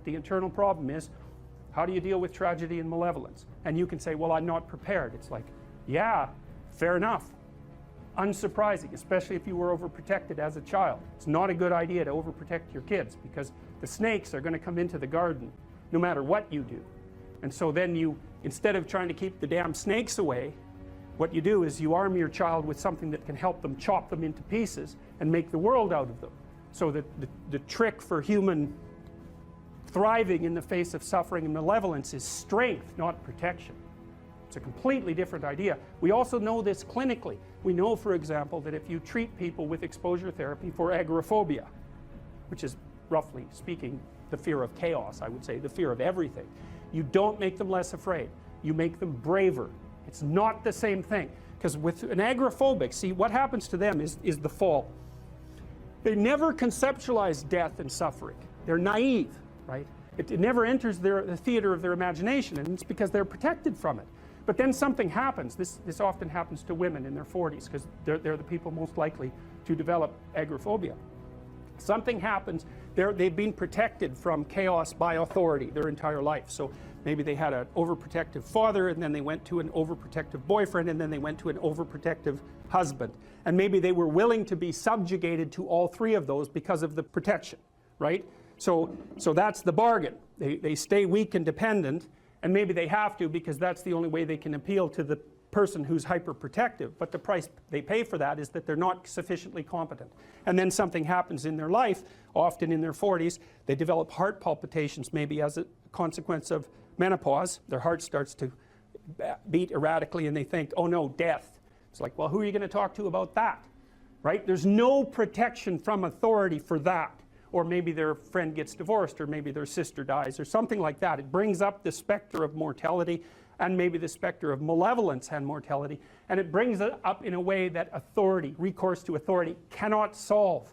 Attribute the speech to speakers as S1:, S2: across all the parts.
S1: the internal problem is, how do you deal with tragedy and malevolence? And you can say, well, I'm not prepared. It's like, yeah, fair enough. Unsurprising, especially if you were overprotected as a child. It's not a good idea to overprotect your kids, because the snakes are going to come into the garden no matter what you do. And so then you, instead of trying to keep the damn snakes away, what you do is you arm your child with something that can help them chop them into pieces and make the world out of them. So that the trick for human thriving in the face of suffering and malevolence is strength, not protection. It's a completely different idea. We also know this clinically. We know, for example, that if you treat people with exposure therapy for agoraphobia, which is, roughly speaking, the fear of chaos, I would say, the fear of everything, you don't make them less afraid. You make them braver. It's not the same thing. Because with an agoraphobic, see, what happens to them is the fall. They never conceptualize death and suffering. They're naive, right? It never enters the theater of their imagination, and it's because they're protected from it. But then something happens. This often happens to women in their 40s, because they're the people most likely to develop agoraphobia. Something happens. They've been protected from chaos by authority their entire life. So maybe they had an overprotective father, and then they went to an overprotective boyfriend, and then they went to an overprotective husband. And maybe they were willing to be subjugated to all three of those because of the protection, right? So that's the bargain. They stay weak and dependent, and maybe they have to, because that's the only way they can appeal to the person who's hyperprotective. But the price they pay for that is that they're not sufficiently competent. And then something happens in their life, often in their 40s. They develop heart palpitations, maybe as a consequence of menopause. Their heart starts to beat erratically, and they think, oh no, death. It's like, well, who are you going to talk to about that? Right? There's no protection from authority for that. Or maybe their friend gets divorced, or maybe their sister dies, or something like that. It brings up the specter of mortality, and maybe the specter of malevolence and mortality, and it brings it up in a way that authority, recourse to authority, cannot solve.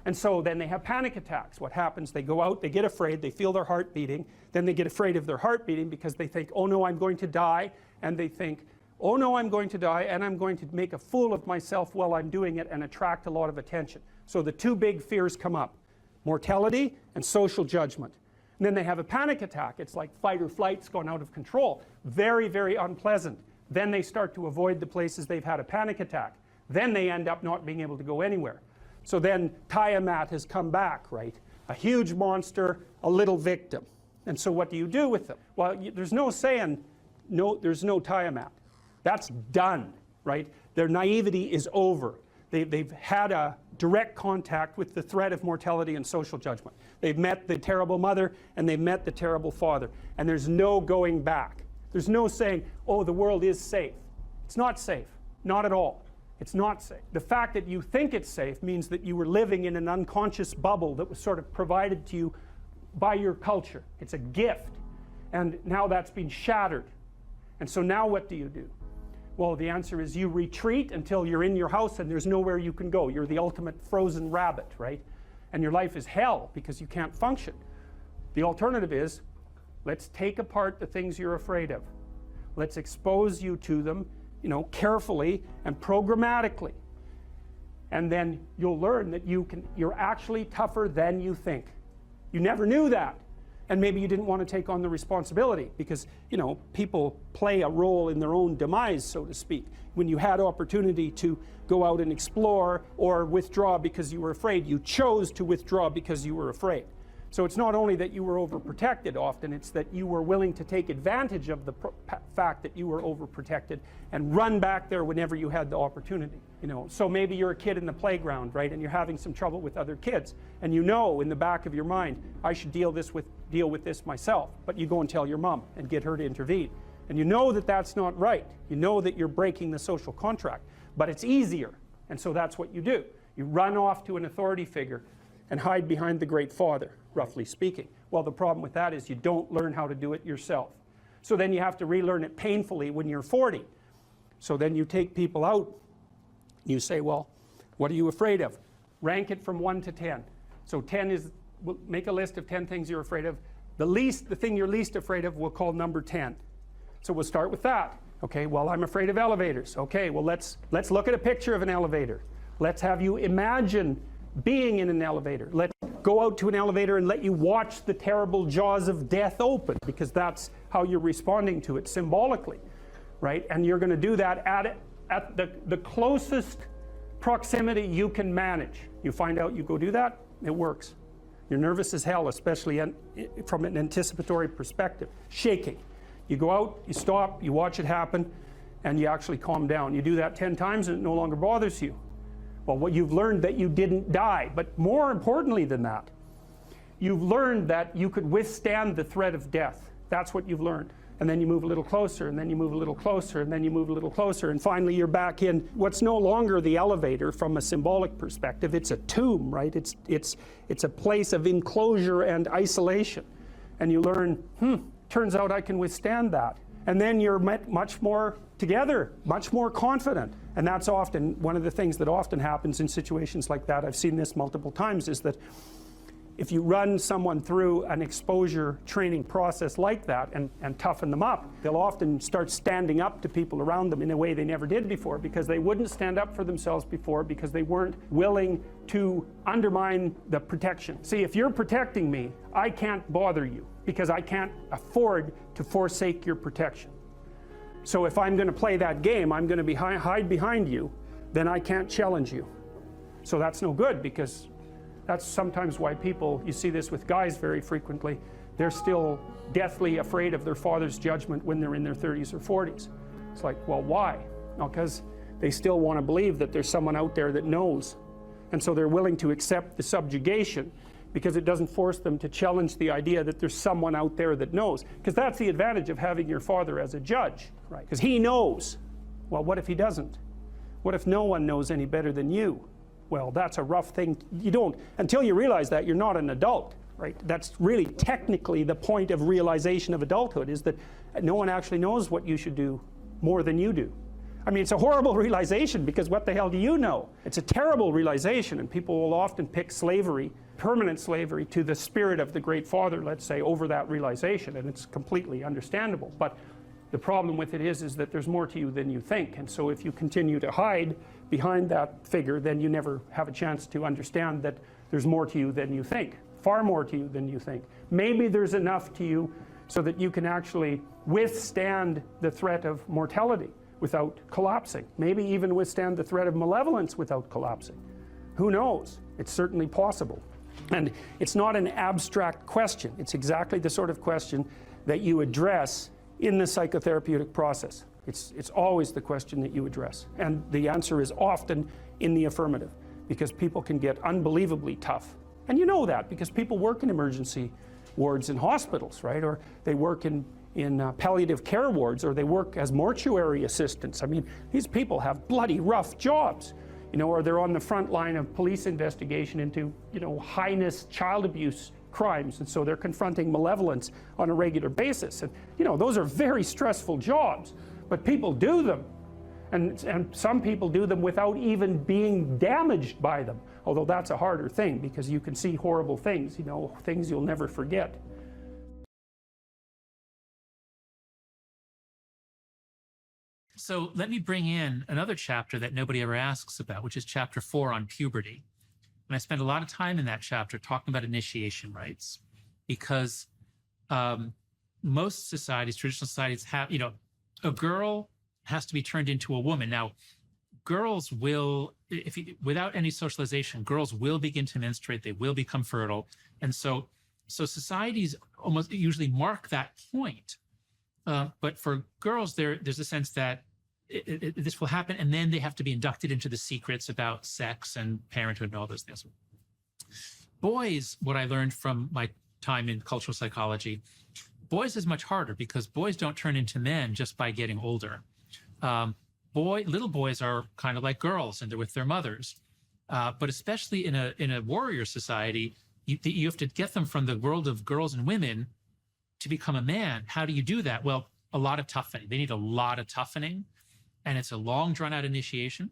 S1: And so then they have panic attacks. What happens? They go out, they get afraid, they feel their heart beating, then they get afraid of their heart beating because they think, oh no, I'm going to die, and they think, oh no, I'm going to die, and I'm going to make a fool of myself while I'm doing it and attract a lot of attention. So the two big fears come up: mortality and social judgment. And then they have a panic attack. It's like fight or flight's gone out of control. Very, very unpleasant. Then they start to avoid the places they've had a panic attack. Then they end up not being able to go anywhere. So then Tiamat has come back, right? A huge monster, a little victim. And so what do you do with them? Well, there's no saying, no, there's no Tiamat. That's done, right? Their naivety is over. They've had a direct contact with the threat of mortality and social judgment. They've met the terrible mother, and they've met the terrible father. And there's no going back. There's no saying, oh, the world is safe. It's not safe. Not at all. It's not safe. The fact that you think it's safe means that you were living in an unconscious bubble that was sort of provided to you by your culture. It's a gift. And now that's been shattered. And so now what do you do? Well, the answer is you retreat until you're in your house and there's nowhere you can go. You're the ultimate frozen rabbit, right? And your life is hell because you can't function. The alternative is, let's take apart the things you're afraid of. Let's expose you to them, carefully and programmatically. And then you'll learn that you're actually tougher than you think. You never knew that. And maybe you didn't want to take on the responsibility because, people play a role in their own demise, so to speak. When you had opportunity to go out and explore or withdraw because you were afraid, you chose to withdraw because you were afraid. So it's not only that you were overprotected often, it's that you were willing to take advantage of the fact that you were overprotected and run back there whenever you had the opportunity. So maybe you're a kid in the playground, right, and you're having some trouble with other kids, and in the back of your mind, I should deal with this myself. But you go and tell your mom and get her to intervene, and you know that that's not right. You know that you're breaking the social contract, but it's easier, and so that's what you do. You run off to an authority figure and hide behind the Great Father, roughly speaking. Well, the problem with that is you don't learn how to do it yourself. So then you have to relearn it painfully when you're 40. So then you take people out. You say, well, what are you afraid of? Rank it from 1 to 10. So 10 is, we'll make a list of 10 things you're afraid of. The thing you're least afraid of we'll call number 10. So we'll start with that. Okay, well, I'm afraid of elevators. Okay, well, let's look at a picture of an elevator. Let's have you imagine being in an elevator. Let's go out to an elevator and let you watch the terrible jaws of death open, because that's how you're responding to it symbolically, right? And you're going to do that at the closest proximity you can manage. You find out, you go do that, it works. You're nervous as hell, especially from an anticipatory perspective. Shaking. You go out, you stop, you watch it happen, and you actually calm down. You do that 10 times and it no longer bothers you. Well, what you've learned that you didn't die, but more importantly than that, you've learned that you could withstand the threat of death. That's what you've learned. And then you move a little closer, and then you move a little closer, and then you move a little closer, and finally you're back in what's no longer the elevator from a symbolic perspective. It's a tomb, right? It's a place of enclosure and isolation. And you learn, turns out I can withstand that. And then you're much more together, much more confident. And that's often one of the things that often happens in situations like that. I've seen this multiple times, is that if you run someone through an exposure training process like that and toughen them up, they'll often start standing up to people around them in a way they never did before, because they wouldn't stand up for themselves before, because they weren't willing to undermine the protection. See, if you're protecting me, I can't bother you, because I can't afford to forsake your protection. So if I'm going to play that game, I'm going to hide behind you, then I can't challenge you. So that's no good, because that's sometimes why people, you see this with guys very frequently, they're still deathly afraid of their father's judgment when they're in their 30s or 40s. It's like, well, why? No, because they still want to believe that there's someone out there that knows. And so they're willing to accept the subjugation, because it doesn't force them to challenge the idea that there's someone out there that knows. Because that's the advantage of having your father as a judge, right? Because he knows. Well, what if he doesn't? What if no one knows any better than you? Well, that's a rough thing. You don't, until you realize that, you're not an adult, right? That's really technically the point of realization of adulthood, is that no one actually knows what you should do more than you do. I mean, it's a horrible realization, because what the hell do you know? It's a terrible realization, and people will often pick slavery, permanent slavery, to the spirit of the Great Father, let's say, over that realization, and it's completely understandable. But the problem with it is that there's more to you than you think, and so if you continue to hide behind that figure, then you never have a chance to understand that there's more to you than you think, far more to you than you think. Maybe there's enough to you so that you can actually withstand the threat of mortality without collapsing. Maybe even withstand the threat of malevolence without collapsing. Who knows? It's certainly possible. And it's not an abstract question. It's exactly the sort of question that you address in the psychotherapeutic process. It's always the question that you address. And the answer is often in the affirmative, because people can get unbelievably tough. And you know that because people work in emergency wards in hospitals, right? Or they work in palliative care wards, or they work as mortuary assistants. I mean, these people have bloody rough jobs, you know, or they're on the front line of police investigation into, you know, heinous child abuse crimes, and so they're confronting malevolence on a regular basis. And, you know, those are very stressful jobs. But people do them, and some people do them without even being damaged by them, although that's a harder thing, because you can see horrible things, you know, things you'll never forget.
S2: So let me bring in another chapter that nobody ever asks about, which is chapter 4 on puberty. And I spend a lot of time in that chapter talking about initiation rites, because most societies, traditional societies, have, you know, a girl has to be turned into a woman. Now, girls will, without any socialization, girls will begin to menstruate, they will become fertile. And so societies almost usually mark that point. But for girls, there's a sense that this will happen, and then they have to be inducted into the secrets about sex and parenthood and all those things. Boys, what I learned from my time in cultural psychology, boys is much harder, because boys don't turn into men just by getting older. Little boys are kind of like girls, and they're with their mothers. But especially in a warrior society, you have to get them from the world of girls and women to become a man. How do you do that? Well, a lot of toughening. They need a lot of toughening, and it's a long, drawn-out initiation.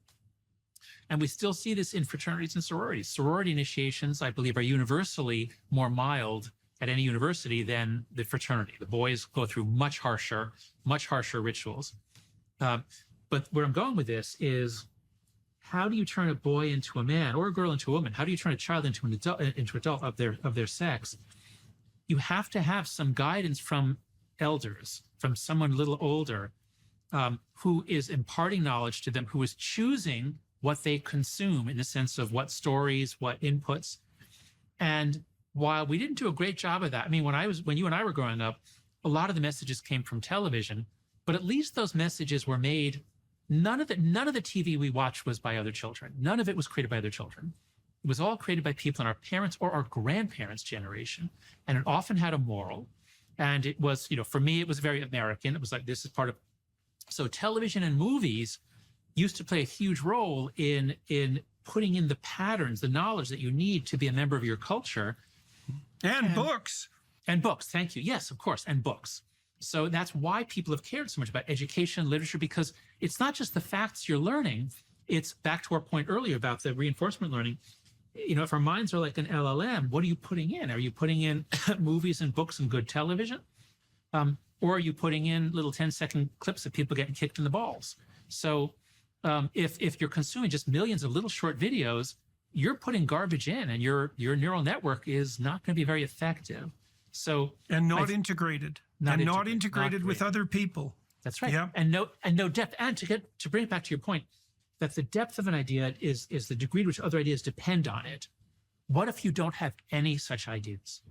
S2: And we still see this in fraternities and sororities. Sorority initiations, I believe, are universally more mild at any university than the fraternity. The boys go through much harsher rituals. But where I'm going with this is how do you turn a boy into a man or a girl into a woman? How do you turn a child into an adult of their sex? You have to have some guidance from elders, from someone a little older, who is imparting knowledge to them, who is choosing what they consume in the sense of what stories, what inputs. And while we didn't do a great job of that, I mean, when you and I were growing up, a lot of the messages came from television, but at least those messages were made. None of the TV we watched was by other children. None of it was created by other children. It was all created by people in our parents' or our grandparents' generation. And it often had a moral. And it was, for me, it was very American. It was like, this is part of. So television and movies used to play a huge role in putting in the patterns, the knowledge that you need to be a member of your culture.
S3: And books.
S2: And books, thank you. Yes, of course, and books. So that's why people have cared so much about education and literature, because it's not just the facts you're learning. It's back to our point earlier about the reinforcement learning. If our minds are like an LLM, what are you putting in? Are you putting in movies and books and good television? Or are you putting in little 10-second clips of people getting kicked in the balls? So if you're consuming just millions of little short videos, you're putting garbage in, and your neural network is not going to be very effective. So
S3: not integrated. Not integrated with other people.
S2: That's right.
S3: Yeah.
S2: And no depth. And to bring it back to your point, that the depth of an idea is the degree to which other ideas depend on it. What if you don't have any such ideas?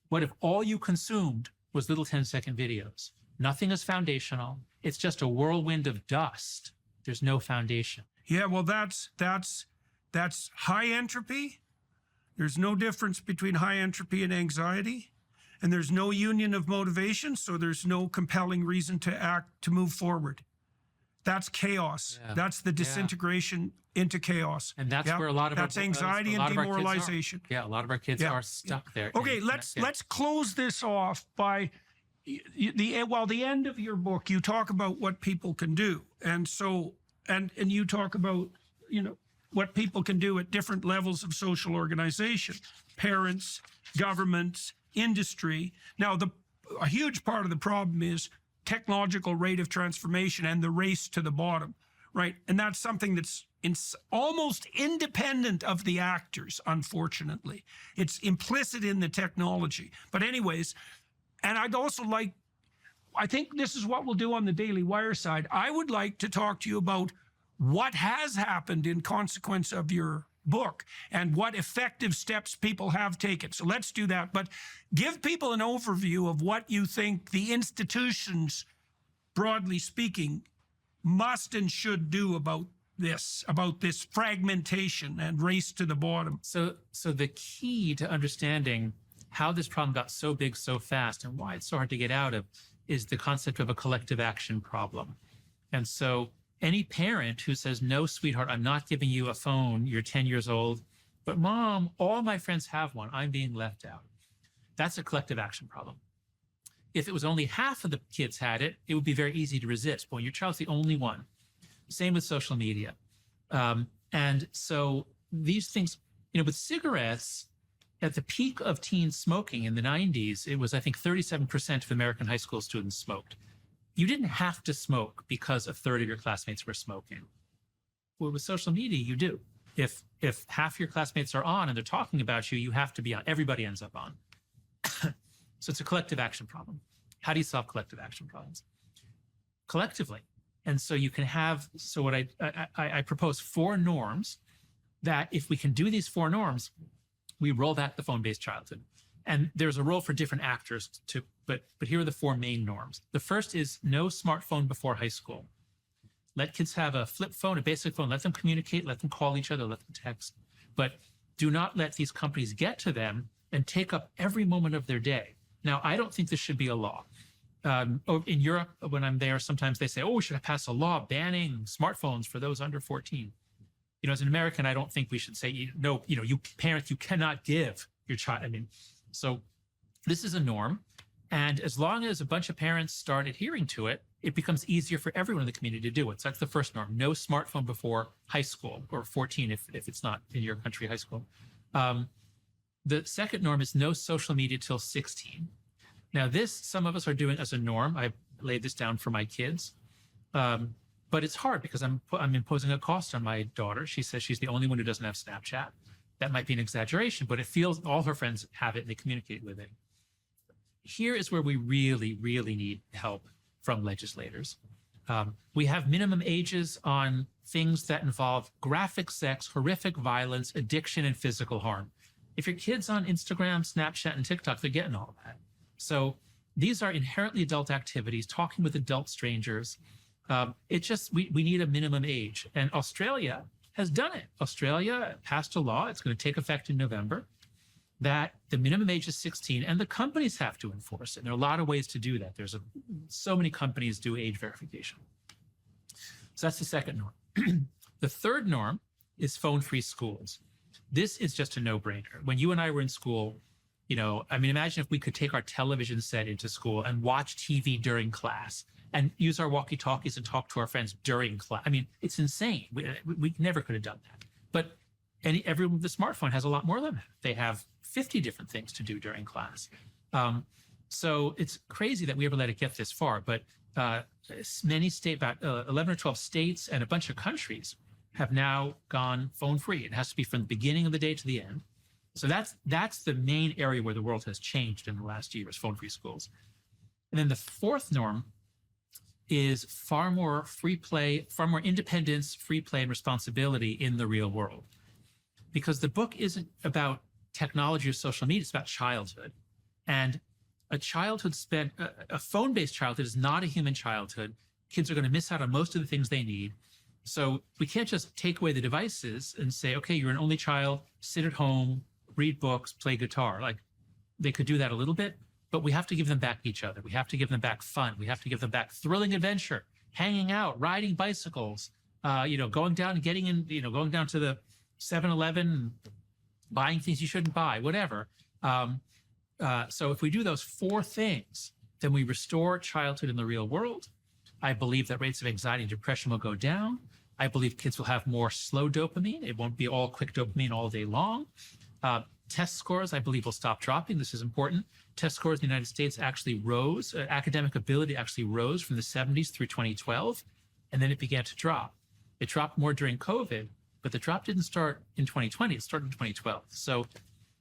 S2: What if all you consumed was little 10-second videos? Nothing is foundational. It's just a whirlwind of dust. There's no foundation.
S3: Yeah, well, that's high entropy. There's no difference between high entropy and anxiety. And there's no union of motivation, so there's no compelling reason to move forward. That's chaos. Yeah. That's the disintegration into chaos.
S2: And that's where a lot of
S3: anxiety and demoralization.
S2: Yeah, a lot of our kids are stuck there.
S3: Okay, let's close this off by the end of your book. You talk about what people can do, and you talk about what people can do at different levels of social organization, parents, governments, industry. Now, a huge part of the problem is technological rate of transformation and the race to the bottom, right? And that's something that's almost independent of the actors, unfortunately. It's implicit in the technology. But anyways, and I think this is what we'll do on the Daily Wire side. I would like to talk to you about what has happened in consequence of your book and what effective steps people have taken. So let's do that. But give people an overview of what you think the institutions, broadly speaking, must and should do about this fragmentation and race to the bottom.
S2: So the key to understanding how this problem got so big so fast and why it's so hard to get out of is the concept of a collective action problem. And so any parent who says, no, sweetheart, I'm not giving you a phone, you're 10 years old, but Mom, all my friends have one, I'm being left out. That's a collective action problem. If it was only half of the kids had it, it would be very easy to resist. Well, your child's the only one. Same with social media. And so these things, with cigarettes, at the peak of teen smoking in the 90s, it was, I think, 37% of American high school students smoked. You didn't have to smoke because a third of your classmates were smoking. Well, with social media, you do. If half your classmates are on and they're talking about you, you have to be on. Everybody ends up on. So it's a collective action problem. How do you solve collective action problems? Collectively. And so you can have, so what I propose 4 norms that if we can do these 4 norms, we roll back the phone-based childhood. And there's a role for different actors too, but here are the 4 main norms. The first is no smartphone before high school. Let kids have a flip phone, a basic phone, let them communicate, let them call each other, let them text. But do not let these companies get to them and take up every moment of their day. Now, I don't think this should be a law. In Europe, when I'm there, sometimes they say, we should pass a law banning smartphones for those under 14. As an American, I don't think we should say, you parents, you cannot give your child. So this is a norm. And as long as a bunch of parents start adhering to it, it becomes easier for everyone in the community to do it. So that's the first norm. No smartphone before high school, or 14 if it's not in your country high school. The second norm is no social media till 16. Now this, some of us are doing as a norm. I laid this down for my kids. But it's hard because I'm imposing a cost on my daughter. She says she's the only one who doesn't have Snapchat. That might be an exaggeration, but it feels all her friends have it and they communicate with it. Here is where we really, really need help from legislators. We have minimum ages on things that involve graphic sex, horrific violence, addiction, and physical harm. If your kid's on Instagram, Snapchat, and TikTok, they're getting all that. So these are inherently adult activities, talking with adult strangers. We need a minimum age. And Australia has done it. Australia passed a law, it's going to take effect in November, that the minimum age is 16, and the companies have to enforce it. And there are a lot of ways to do that. So many companies do age verification. So that's the second norm. The third norm is phone-free schools. This is just a no-brainer. When you and I were in school, imagine if we could take our television set into school and watch TV during class and use our walkie-talkies and talk to our friends during class. I mean, it's insane. We never could have done that. But everyone with a smartphone has a lot more than that. They have 50 different things to do during class. So it's crazy that we ever let it get this far. But many states, about 11 or 12 states and a bunch of countries have now gone phone-free. It has to be from the beginning of the day to the end. So that's the main area where the world has changed in the last year, is phone-free schools. And then the fourth norm is far more free play, far more independence, free play, and responsibility in the real world. Because the book isn't about technology or social media, it's about childhood. And a phone-based childhood is not a human childhood. Kids are going to miss out on most of the things they need. So we can't just take away the devices and say, okay, you're an only child, sit at home, read books, play guitar. Like, they could do that a little bit, but we have to give them back each other. We have to give them back fun. We have to give them back thrilling adventure, hanging out, riding bicycles, going down and going down to the 7-Eleven, buying things you shouldn't buy, whatever. So if we do those four things, then we restore childhood in the real world. I believe that rates of anxiety and depression will go down. I believe kids will have more slow dopamine. It won't be all quick dopamine all day long. Test scores, I believe, will stop dropping. This is important. Test scores in the United States actually rose. Academic ability actually rose from the 70s through 2012, and then it began to drop. It dropped more during COVID, but the drop didn't start in 2020. It started in 2012. So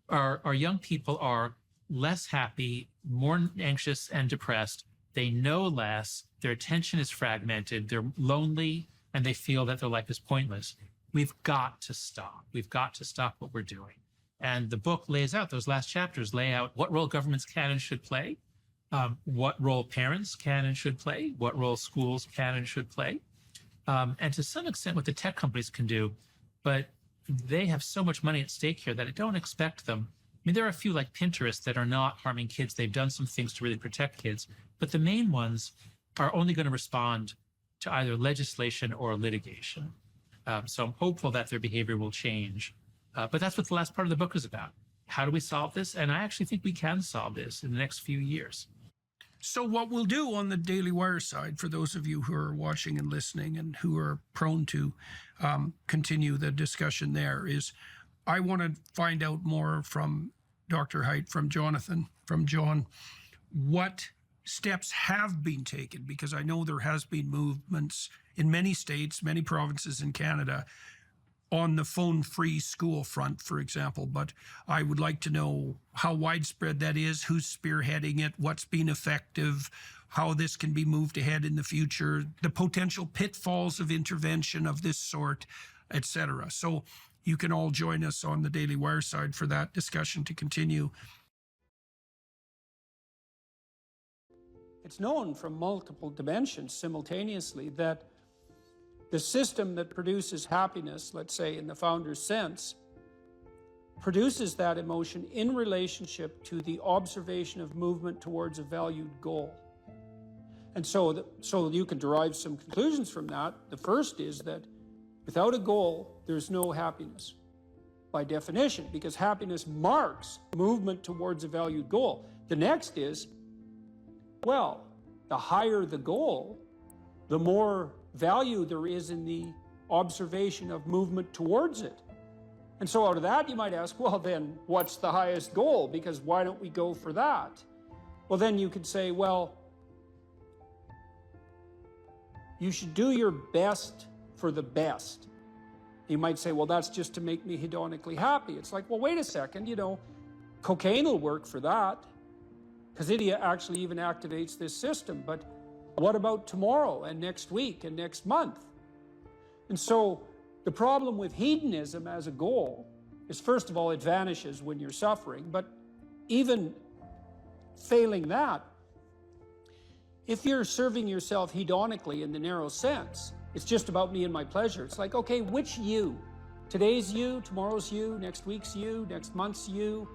S2: our young people are less happy, more anxious and depressed. They know less. Their attention is fragmented. They're lonely, and they feel that their life is pointless. We've got to stop. We've got to stop what we're doing. And the book lays out, those last chapters lay out what role governments can and should play, what role parents can and should play, what role schools can and should play, and to some extent what the tech companies can do. But they have so much money at stake here that I don't expect them. I mean, there are a few like Pinterest that are not harming kids. They've done some things to really protect kids, but the main ones are only going to respond to either legislation or litigation. So I'm hopeful that their behavior will change. But that's what the last part of the book is about. How do we solve this? And I actually think we can solve this in the next few years.
S3: So what we'll do on the Daily Wire side, for those of you who are watching and listening and who are prone to continue the discussion there, is I want to find out more from Dr. Haidt, from Jonathan, from John, what steps have been taken, because I know there has been movements in many states, many provinces in Canada, on the phone-free school front, for example. But I would like to know how widespread that is, who's spearheading it, what's been effective, how this can be moved ahead in the future, the potential pitfalls of intervention of this sort, etc. So you can all join us on the Daily Wire side for that discussion to continue.
S1: It's known from multiple dimensions simultaneously that the system that produces happiness, let's say in the founder's sense, produces that emotion in relationship to the observation of movement towards a valued goal. And so you can derive some conclusions from that. The first is that without a goal, there's no happiness by definition, because happiness marks movement towards a valued goal. The next is, well, the higher the goal, the more value there is in the observation of movement towards it. And so out of that, you might ask, well, then what's the highest goal? Because why don't we go for that? Well, then you could say, well, You should do your best for the best. You might say, well, that's just to make me hedonically happy. It's like, well, wait a second, you know, cocaine will work for that, because it actually even activates this system. But what about tomorrow and next week and next month? And so the problem with hedonism as a goal is, first of all, it vanishes when you're suffering. But even failing that, if you're serving yourself hedonically in the narrow sense, it's just about me and my pleasure. It's like, okay, which you? Today's you, tomorrow's you, next week's you, next month's you.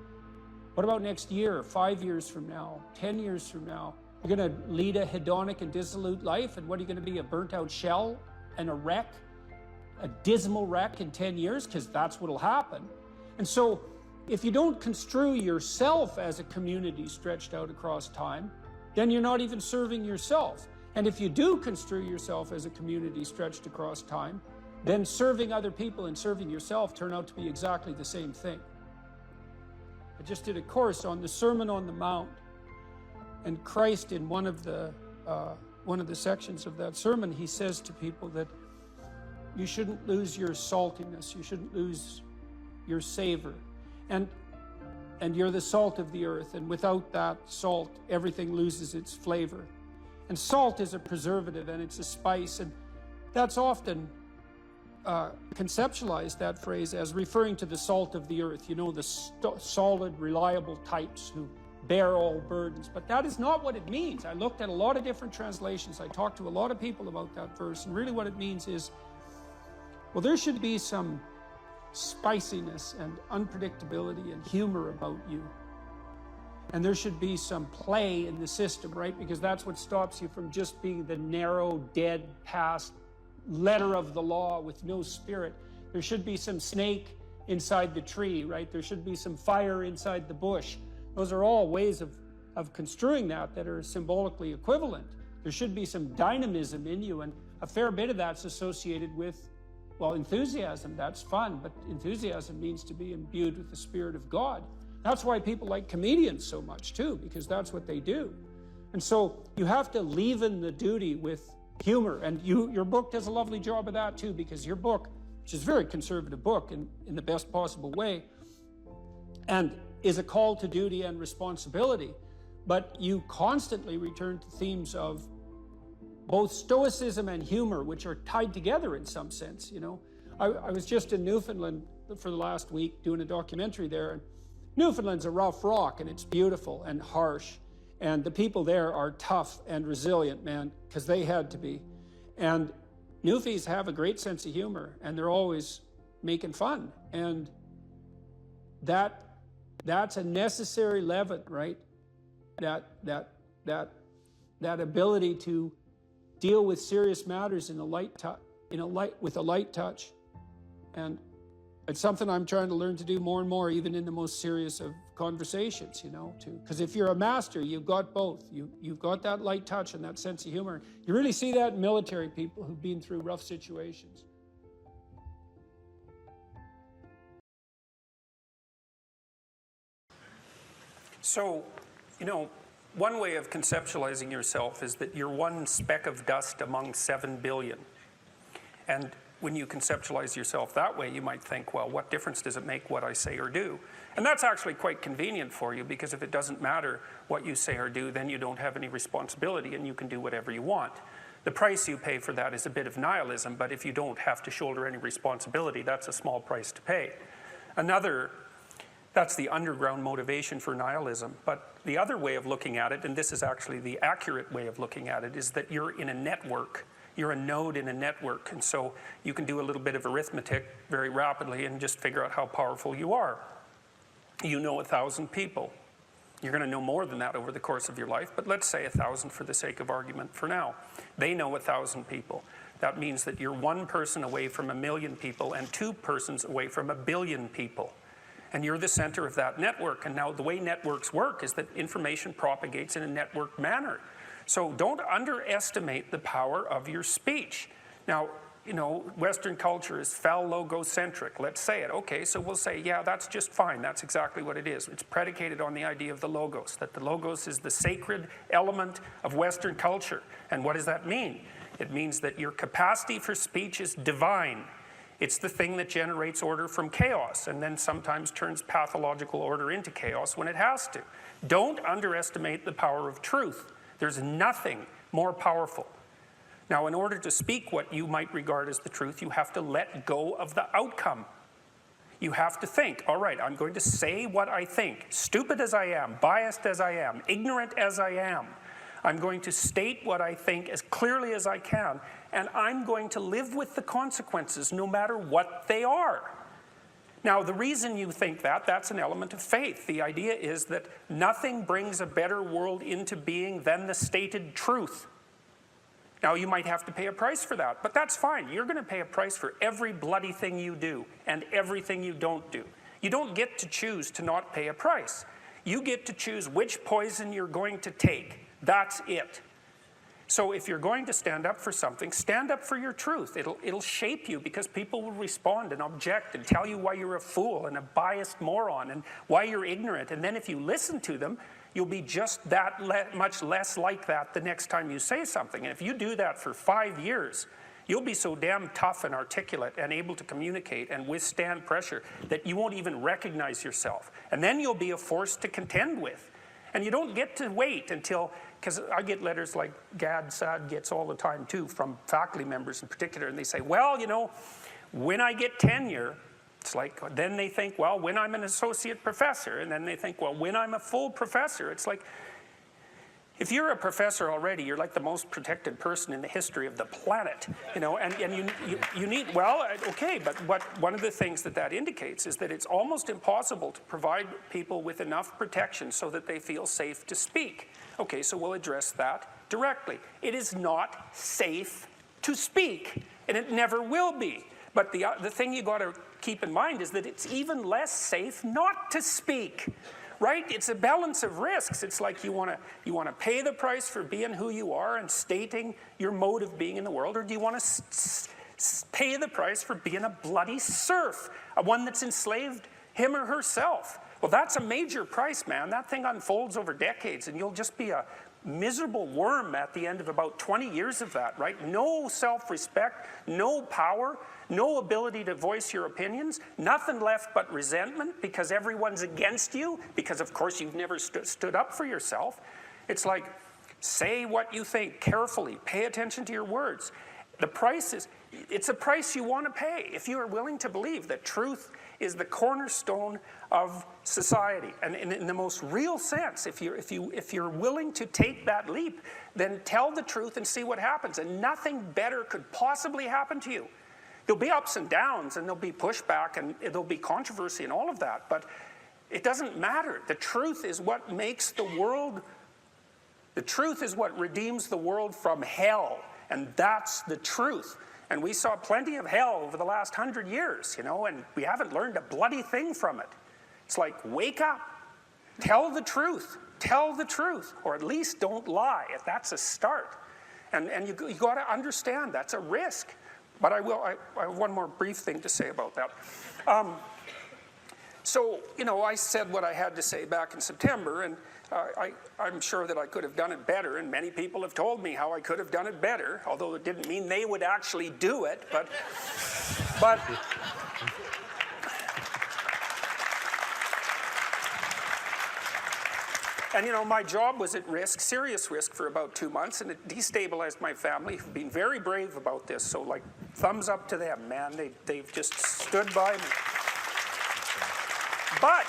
S1: What about next year, 5 years from now, 10 years from now? You're going to lead a hedonic and dissolute life, and what are you going to be, a burnt-out shell and a wreck, a dismal wreck in 10 years? Because that's what'll happen. And so if you don't construe yourself as a community stretched out across time, then you're not even serving yourself. And if you do construe yourself as a community stretched across time, then serving other people and serving yourself turn out to be exactly the same thing. I just did a course on the Sermon on the Mount, and Christ, in one of the sections of that sermon, he says to people that you shouldn't lose your saltiness, you shouldn't lose your savor, and you're the salt of the earth, and without that salt, everything loses its flavor. And salt is a preservative, and it's a spice, and that's often conceptualized, that phrase, as referring to the salt of the earth, you know, the solid, reliable types who bear all burdens. But that is not what it means. I looked at a lot of different translations. I talked to a lot of people about that verse, and really what it means is, well, there should be some spiciness and unpredictability and humor about you. And there should be some play in the system, right? Because that's what stops you from just being the narrow, dead, past letter of the law with no spirit. There should be some snake inside the tree, right? There should be some fire inside the bush. Those are all ways of construing that are symbolically equivalent. There should be some dynamism in you, and a fair bit of that's associated with, well, enthusiasm. That's fun, but enthusiasm means to be imbued with the Spirit of God. That's why people like comedians so much too, because that's what they do. And so you have to leaven the duty with humor, and your book does a lovely job of that too, because your book, which is a very conservative book in the best possible way, and is a call to duty and responsibility, but you constantly return to themes of both stoicism and humor, which are tied together in some sense. You know, I was just in Newfoundland for the last week doing a documentary there, and Newfoundland's a rough rock, and it's beautiful and harsh, and the people there are tough and resilient, man, because they had to be. And Newfies have a great sense of humor, and they're always making fun, and that's a necessary leaven, right? That ability to deal with serious matters with a light touch, and it's something I'm trying to learn to do more and more, even in the most serious of conversations, you know, too. Because if you're a master, you've got both. You've got that light touch and that sense of humor. You really see that in military people who've been through rough situations. So, you know, one way of conceptualizing yourself is that you're one speck of dust among 7 billion. And when you conceptualize yourself that way, you might think, well, what difference does it make what I say or do? And that's actually quite convenient for you, because if it doesn't matter what you say or do, then you don't have any responsibility and you can do whatever you want. The price you pay for that is a bit of nihilism, but if you don't have to shoulder any responsibility, that's a small price to pay. That's the underground motivation for nihilism. But the other way of looking at it, and this is actually the accurate way of looking at it, is that you're in a network. You're a node in a network, and so you can do a little bit of arithmetic very rapidly and just figure out how powerful you are. You know 1,000 people. You're going to know more than that over the course of your life, but let's say 1,000 for the sake of argument for now. They know 1,000 people. That means that you're one person away from 1 million people and 2 persons away from 1 billion people. And you're the center of that network. And now the way networks work is that information propagates in a networked manner. So don't underestimate the power of your speech. Now, you know, Western culture is phallogocentric. Let's say it. Okay, so we'll say, yeah, that's just fine. That's exactly what it is. It's predicated on the idea of the logos, that the logos is the sacred element of Western culture. And what does that mean? It means that your capacity for speech is divine. It's the thing that generates order from chaos and then sometimes turns pathological order into chaos when it has to. Don't underestimate the power of truth. There's nothing more powerful. Now, in order to speak what you might regard as the truth, you have to let go of the outcome. You have to think, all right, I'm going to say what I think, stupid as I am, biased as I am, ignorant as I am. I'm going to state what I think as clearly as I can, and I'm going to live with the consequences no matter what they are. Now, the reason you think that, that's an element of faith. The idea is that nothing brings a better world into being than the stated truth. Now, you might have to pay a price for that, but that's fine. You're going to pay a price for every bloody thing you do and everything you don't do. You don't get to choose to not pay a price. You get to choose which poison you're going to take. That's it. So if you're going to stand up for something, stand up for your truth. It'll shape you because people will respond and object and tell you why you're a fool and a biased moron and why you're ignorant. And then if you listen to them, you'll be just that much less like that the next time you say something. And if you do that for 5 years, you'll be so damn tough and articulate and able to communicate and withstand pressure that you won't even recognize yourself. And then you'll be a force to contend with. And you don't get to wait until, because I get letters like GAD-SAD gets all the time too, from faculty members in particular, and they say, well, you know, when I get tenure, it's like, then they think, well, when I'm an associate professor, and then they think, well, when I'm a full professor, it's like, if you're a professor already, you're like the most protected person in the history of the planet, you know, and you need, well, okay, but one of the things that indicates is that it's almost impossible to provide people with enough protection so that they feel safe to speak. Okay, so we'll address that directly. It is not safe to speak, and it never will be. But the thing you got to keep in mind is that it's even less safe not to speak, right? It's a balance of risks. It's like you want to pay the price for being who you are and stating your mode of being in the world, or do you want to pay the price for being a bloody serf, one that's enslaved him or herself? Well, that's a major price, man. That thing unfolds over decades, and you'll just be a miserable worm at the end of about 20 years of that, right? No self-respect, no power, no ability to voice your opinions, nothing left but resentment because everyone's against you, because of course you've never stood up for yourself. It's like, say what you think carefully, pay attention to your words. The price is, it's a price you want to pay if you are willing to believe that truth is the cornerstone of society. And in the most real sense, if you're willing to take that leap, then tell the truth and see what happens. And nothing better could possibly happen to you. There'll be ups and downs, and there'll be pushback, and there'll be controversy and all of that, but it doesn't matter. The truth is what makes the world, the truth is what redeems the world from hell, and that's the truth. And we saw plenty of hell over the last 100 years, you know, and we haven't learned a bloody thing from it. It's like, wake up, tell the truth, or at least don't lie. That's a start. And you got to understand that's a risk. But I have one more brief thing to say about that. So, you know, I said what I had to say back in September, and I'm sure that I could have done it better, and many people have told me how I could have done it better, although it didn't mean they would actually do it, but and, you know, my job was at risk, serious risk, for about 2 months, and it destabilized my family, who've been very brave about this. So, like, thumbs up to them, man. They've just stood by me. But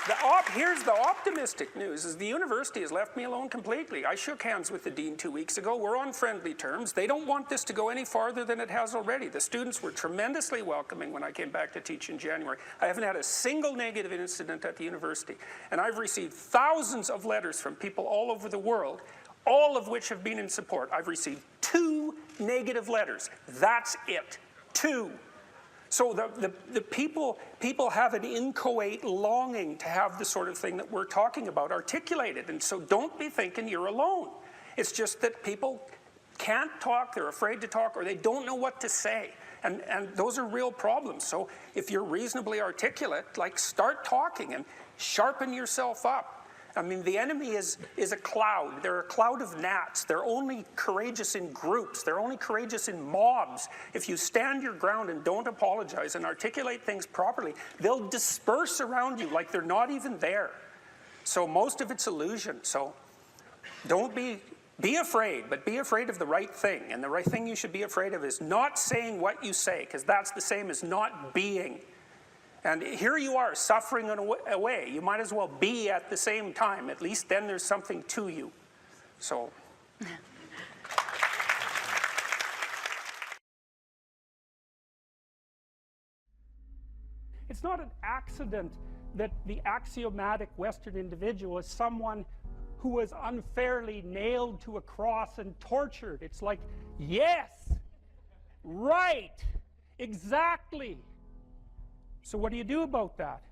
S1: here's the optimistic news, is the university has left me alone completely. I shook hands with the dean 2 weeks ago. We're on friendly terms. They don't want this to go any farther than it has already. The students were tremendously welcoming when I came back to teach in January. I haven't had a single negative incident at the university. And I've received thousands of letters from people all over the world, all of which have been in support. I've received 2 negative letters. That's it. 2. So the people have an inchoate longing to have the sort of thing that we're talking about articulated. And so don't be thinking you're alone. It's just that people can't talk, they're afraid to talk, or they don't know what to say. And those are real problems. So if you're reasonably articulate, like, start talking and sharpen yourself up. I mean, the enemy is a cloud. They're a cloud of gnats. They're only courageous in groups. They're only courageous in mobs. If you stand your ground and don't apologize and articulate things properly, they'll disperse around you like they're not even there. So most of it's illusion. So don't be afraid, but be afraid of the right thing. And the right thing you should be afraid of is not saying what you say, because that's the same as not being. And here you are, suffering away. You might as well be at the same time. At least then there's something to you. So. It's not an accident that the axiomatic Western individual is someone who was unfairly nailed to a cross and tortured. It's like, yes, right, exactly. So what do you do about that?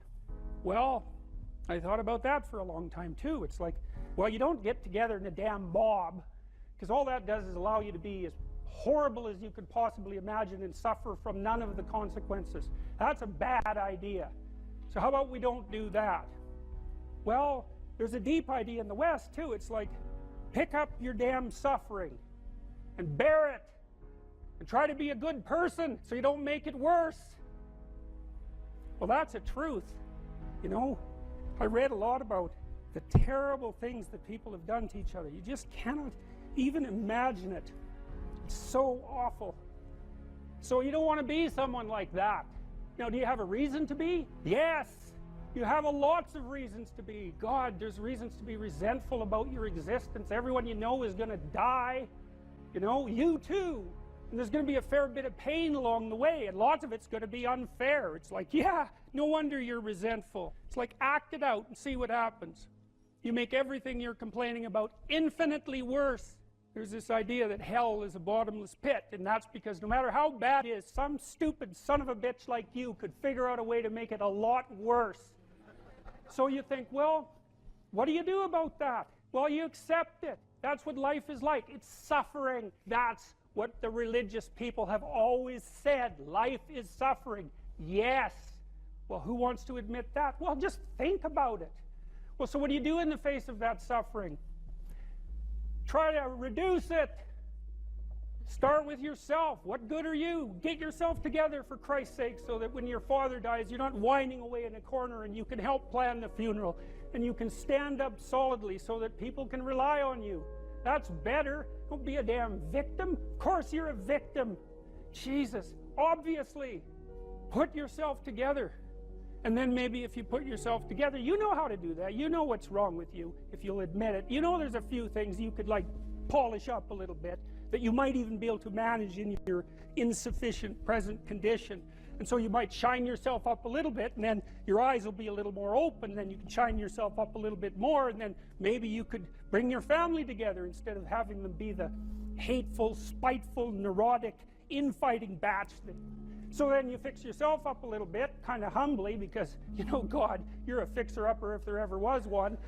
S1: Well, I thought about that for a long time too. It's like, well, you don't get together in a damn mob, because all that does is allow you to be as horrible as you could possibly imagine and suffer from none of the consequences. That's a bad idea. So how about we don't do that? Well, there's a deep idea in the West too. It's like, pick up your damn suffering and bear it and try to be a good person so you don't make it worse. Well, that's a truth. You know, I read a lot about the terrible things that people have done to each other. You just cannot even imagine it. It's so awful. So you don't want to be someone like that. Now, do you have a reason to be? Yes. You have lots of reasons to be. God, there's reasons to be resentful about your existence. Everyone you know is going to die. You know, you too. And there's going to be a fair bit of pain along the way, and lots of it's going to be unfair. It's like, yeah, no wonder you're resentful. It's like, act it out and see what happens. You make everything you're complaining about infinitely worse. There's this idea that hell is a bottomless pit, and that's because no matter how bad it is, some stupid son of a bitch like you could figure out a way to make it a lot worse. So you think, well, what do you do about that? Well, you accept it. That's what life is like. It's suffering. That's what the religious people have always said. Life is suffering. Yes. Well, who wants to admit that? Well, just think about it. Well, so what do you do in the face of that suffering? Try to reduce it. Start with yourself. What good are you? Get yourself together, for Christ's sake, so that when your father dies, you're not whining away in a corner, and you can help plan the funeral, and you can stand up solidly so that people can rely on you. That's better. Don't be a damn victim. Of course you're a victim. Jesus, obviously. Put yourself together. And then maybe if you put yourself together, you know how to do that. You know what's wrong with you, if you'll admit it. You know there's a few things you could, like, polish up a little bit, that you might even be able to manage in your insufficient present condition. And so you might shine yourself up a little bit, and then your eyes will be a little more open, and then you can shine yourself up a little bit more, and then maybe you could bring your family together instead of having them be the hateful, spiteful, neurotic, infighting batch that... So then you fix yourself up a little bit, kind of humbly, because, you know, God, you're a fixer-upper if there ever was one.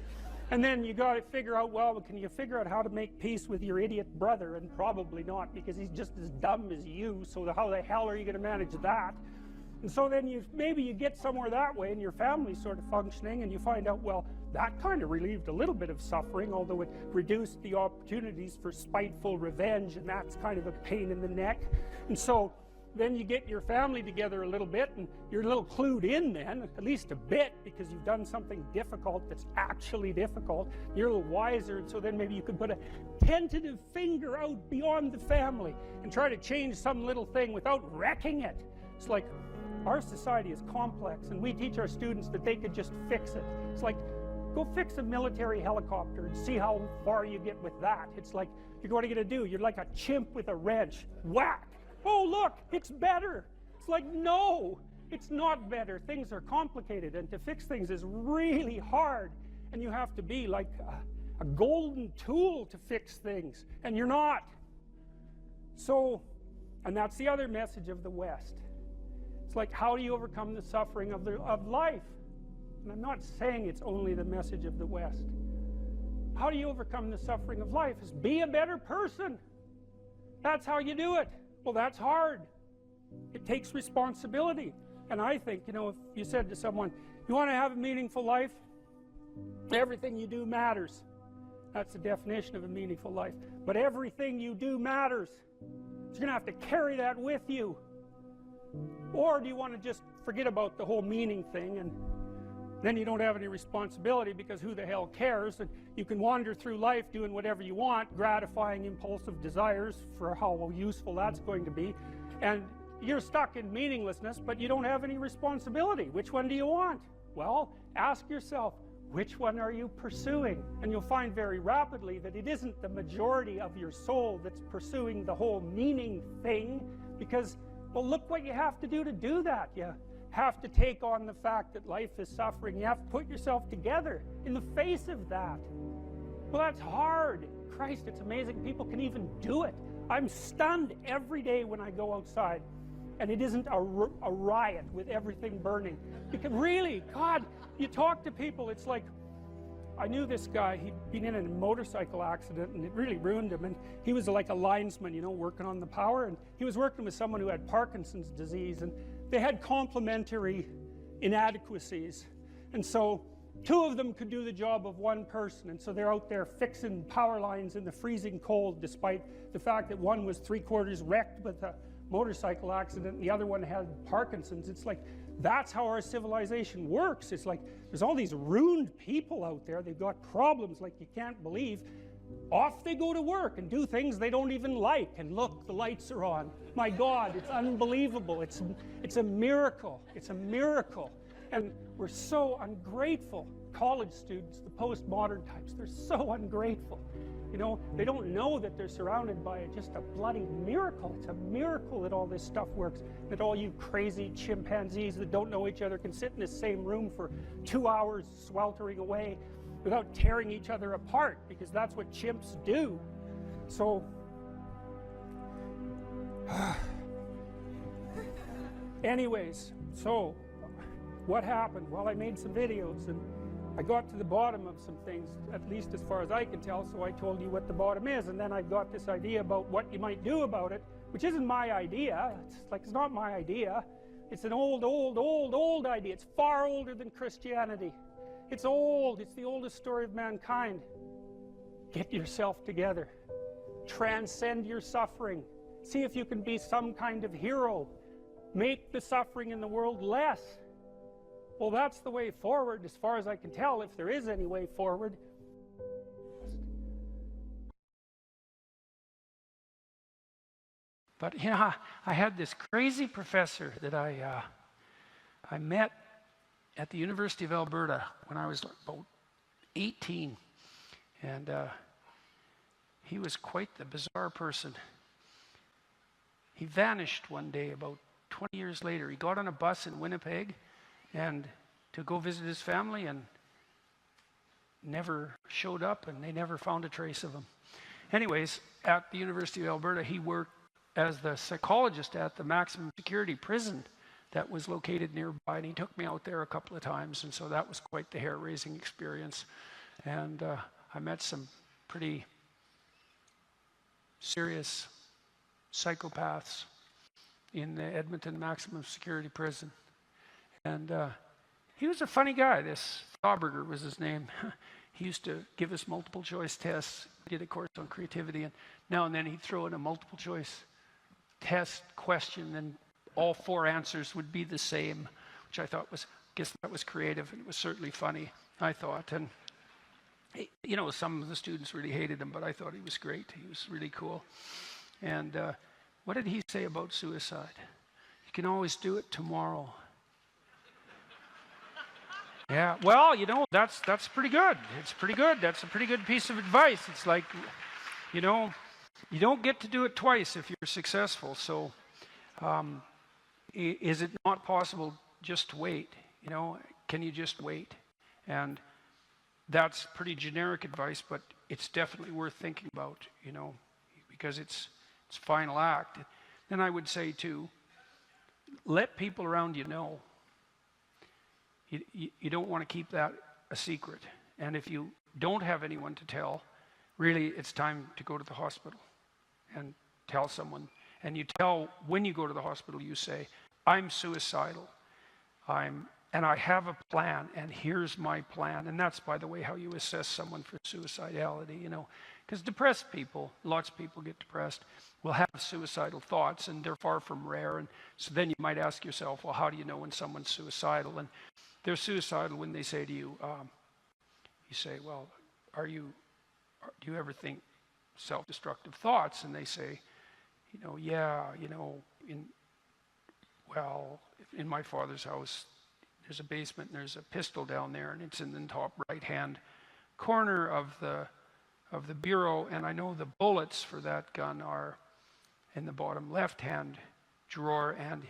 S1: And then you got to figure out, well, can you figure out how to make peace with your idiot brother? And probably not, because he's just as dumb as you, so how the hell are you going to manage that? And so then maybe you get somewhere that way, and your family's sort of functioning, and you find out, well, that kind of relieved a little bit of suffering, although it reduced the opportunities for spiteful revenge, and that's kind of a pain in the neck. And so then you get your family together a little bit, and you're a little clued in then, at least a bit, because you've done something difficult that's actually difficult. You're a little wiser, and so then maybe you could put a tentative finger out beyond the family and try to change some little thing without wrecking it. It's like, our society is complex, and we teach our students that they could just fix it. It's like, go fix a military helicopter and see how far you get with that. It's like, what are you going to do? You're like a chimp with a wrench. Whack! Oh, look, it's better. It's like, no, it's not better. Things are complicated, and to fix things is really hard, and you have to be like a golden tool to fix things, and you're not. So, and that's the other message of the West. It's like, how do you overcome the suffering of life? And I'm not saying it's only the message of the West. How do you overcome the suffering of life? Is be a better person. That's how you do it. Well, that's hard. It takes responsibility. And I think, you know, if you said to someone, you want to have a meaningful life? Everything you do matters. That's the definition of a meaningful life. But everything you do matters. So you're going to have to carry that with you. Or do you want to just forget about the whole meaning thing, and then you don't have any responsibility, because who the hell cares, and you can wander through life doing whatever you want, gratifying impulsive desires for how useful that's going to be, and you're stuck in meaninglessness, but you don't have any responsibility. Which one do you want? Well, ask yourself, which one are you pursuing? And you'll find very rapidly that it isn't the majority of your soul that's pursuing the whole meaning thing, because, well, look what you have to do that. You have to take on the fact that life is suffering. You have to put yourself together in the face of that. Well, that's hard. Christ, it's amazing people can even do it. I'm stunned every day when I go outside and it isn't a riot with everything burning. Because really, God, you talk to people, it's like, I knew this guy, he'd been in a motorcycle accident and it really ruined him, and he was like a linesman, you know, working on the power, and he was working with someone who had Parkinson's disease, and they had complementary inadequacies, and so two of them could do the job of one person, and so they're out there fixing power lines in the freezing cold, despite the fact that one was 3/4 wrecked with a motorcycle accident and the other one had Parkinson's. It's like, that's how our civilization works. It's like, there's all these ruined people out there, they've got problems like you can't believe. Off they go to work and do things they don't even like, and look, the lights are on. My God, it's unbelievable. It's a miracle. It's a miracle. And we're so ungrateful. College students, the postmodern types, they're so ungrateful. You know, they don't know that they're surrounded by just a bloody miracle. It's a miracle that all this stuff works, that all you crazy chimpanzees that don't know each other can sit in the same room for 2 hours sweltering away without tearing each other apart, because that's what chimps do. So anyways, so what happened? Well, I made some videos and I got to the bottom of some things, at least as far as I can tell, so I told you what the bottom is, and then I got this idea about what you might do about it, which isn't my idea. It's not my idea. It's an old idea. It's far older than Christianity. It's old. It's the oldest story of mankind. Get yourself together. Transcend your suffering. See if you can be some kind of hero. Make the suffering in the world less. Well, that's the way forward, as far as I can tell, if there is any way forward. But, you know, I had this crazy professor that I met at the University of Alberta when I was about 18. And he was quite the bizarre person. He vanished one day about 20 years later. He got on a bus in Winnipeg and to go visit his family, and never showed up, and they never found a trace of him. Anyways, at the University of Alberta, he worked as the psychologist at the maximum security prison that was located nearby, and he took me out there a couple of times, and so that was quite the hair-raising experience. And I met some pretty serious psychopaths in the Edmonton maximum security prison. And he was a funny guy. This Thauberger was his name. He used to give us multiple choice tests. He did a course on creativity, and now and then he'd throw in a multiple choice test question, and all 4 answers would be the same, which I thought was, guess that was creative, and it was certainly funny, I thought. And you know, some of the students really hated him, but I thought he was great. He was really cool. And what did he say about suicide? You can always do it tomorrow. Yeah, well, you know, that's pretty good. It's pretty good. That's a pretty good piece of advice. It's like, you know, you don't get to do it twice if you're successful. So is it not possible just to wait? You know, can you just wait? And that's pretty generic advice, but it's definitely worth thinking about, you know, because it's final act. Then I would say, too, let people around you know. You don't want to keep that a secret. And if you don't have anyone to tell, really it's time to go to the hospital and tell someone. And you tell, when you go to the hospital, you say, I'm suicidal. And I have a plan, and here's my plan. And that's, by the way, how you assess someone for suicidality, you know. Because depressed people, lots of people get depressed, will have suicidal thoughts, and they're far from rare. And so then you might ask yourself, well, how do you know when someone's suicidal? And they're suicidal when they say to you, you say, well, do you ever think self-destructive thoughts? And they say, you know, yeah, you know, in my father's house, there's a basement and there's a pistol down there, and it's in the top right-hand corner of the bureau, and I know the bullets for that gun are in the bottom left-hand drawer, and,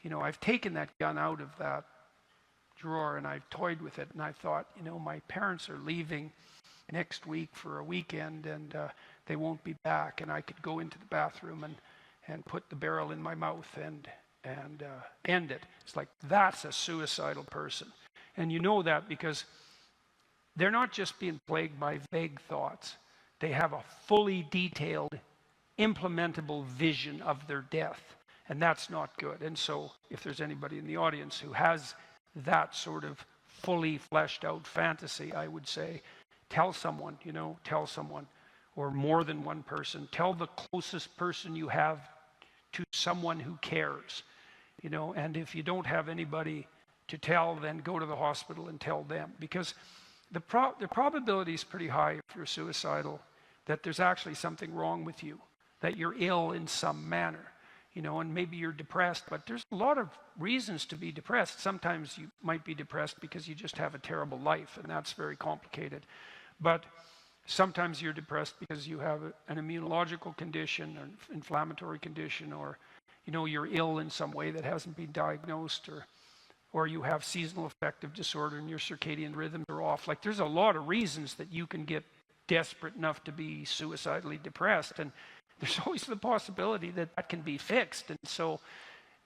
S1: you know, I've taken that gun out of that drawer and I've toyed with it, and I thought, you know, my parents are leaving next week for a weekend, and they won't be back, and I could go into the bathroom and put the barrel in my mouth and end it. It's like, that's a suicidal person. And you know that because they're not just being plagued by vague thoughts. They have a fully detailed, implementable vision of their death. And that's not good. And so if there's anybody in the audience who has that sort of fully fleshed out fantasy, I would say, tell someone, you know, tell someone, or more than one person. Tell the closest person you have to someone who cares, you know. And if you don't have anybody to tell, then go to the hospital and tell them. Because the probability is pretty high if you're suicidal that there's actually something wrong with you, that you're ill in some manner. You know, and maybe you're depressed, but there's a lot of reasons to be depressed. Sometimes you might be depressed because you just have a terrible life, and that's very complicated. But sometimes you're depressed because you have an immunological condition, or an inflammatory condition, or, you know, you're ill in some way that hasn't been diagnosed, or you have seasonal affective disorder and your circadian rhythms are off. Like, there's a lot of reasons that you can get desperate enough to be suicidally depressed, and there's always the possibility that that can be fixed. And so,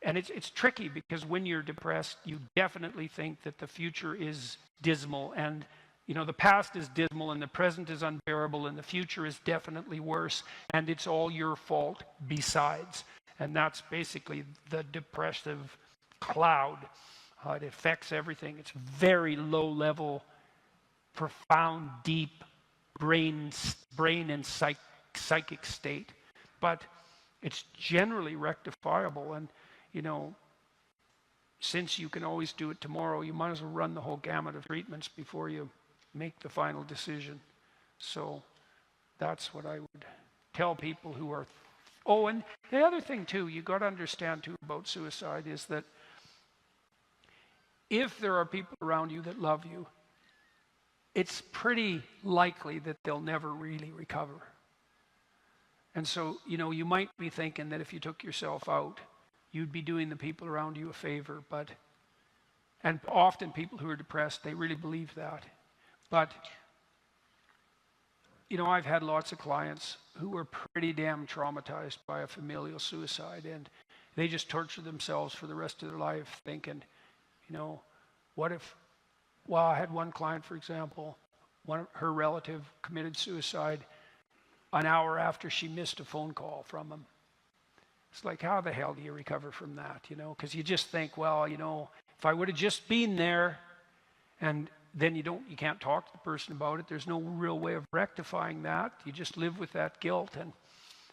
S1: and it's tricky because when you're depressed, you definitely think that the future is dismal, and, you know, the past is dismal and the present is unbearable and the future is definitely worse, and it's all your fault besides. And that's basically the depressive cloud. It affects everything. It's very low level, profound, deep brain and psychic state. But it's generally rectifiable, and, you know, since you can always do it tomorrow, you might as well run the whole gamut of treatments before you make the final decision. So that's what I would tell people who are... Oh, and the other thing too, you got to understand too about suicide is that if there are people around you that love you, it's pretty likely that they'll never really recover. And so, you know, you might be thinking that if you took yourself out, you'd be doing the people around you a favor, but, and often people who are depressed, they really believe that. But, you know, I've had lots of clients who were pretty damn traumatized by a familial suicide, and they just torture themselves for the rest of their life thinking, you know, what if, well, I had one client, for example, her relative committed suicide an hour after she missed a phone call from him. It's like, how the hell do you recover from that, you know? Because you just think, well, you know, if I would have just been there, and then you can't talk to the person about it. There's no real way of rectifying that. You just live with that guilt, and